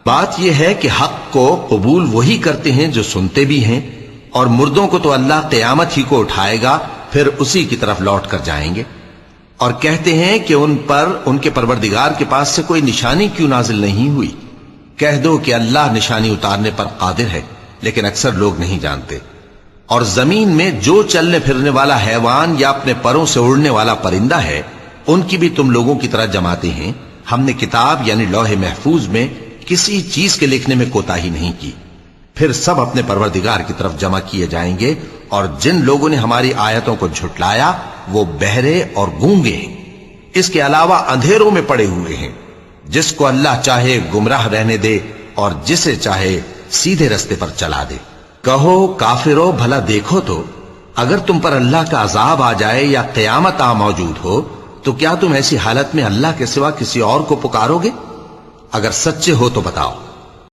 بات یہ ہے کہ حق کو قبول وہی کرتے ہیں جو سنتے بھی ہیں، اور مردوں کو تو اللہ قیامت ہی کو اٹھائے گا، پھر اسی کی طرف لوٹ کر جائیں گے۔ اور کہتے ہیں کہ ان پر ان کے پروردگار کے پاس سے کوئی نشانی کیوں نازل نہیں ہوئی؟ کہہ دو کہ اللہ نشانی اتارنے پر قادر ہے، لیکن اکثر لوگ نہیں جانتے۔ اور زمین میں جو چلنے پھرنے والا حیوان یا اپنے پروں سے اڑنے والا پرندہ ہے، ان کی بھی تم لوگوں کی طرح جماتے ہیں۔ ہم نے کتاب یعنی لوح محفوظ میں کسی چیز کے لکھنے میں کوتاہی نہیں کی۔ پھر سب اپنے پروردگار کی طرف جمع کیے جائیں گے، اور جن لوگوں نے ہماری آیتوں کو جھٹلایا وہ بہرے اور گونگے ہیں، اس کے علاوہ اندھیروں میں پڑے ہوئے ہیں۔ جس کو اللہ چاہے گمراہ رہنے دے اور جسے چاہے سیدھے رستے پر چلا دے۔ کہو کافرو بھلا دیکھو تو، اگر تم پر اللہ کا عذاب آ جائے یا قیامت آ موجود ہو تو کیا تم ایسی حالت میں اللہ کے سوا کسی اور کو پکارو گے؟ اگر سچے ہو تو بتاؤ۔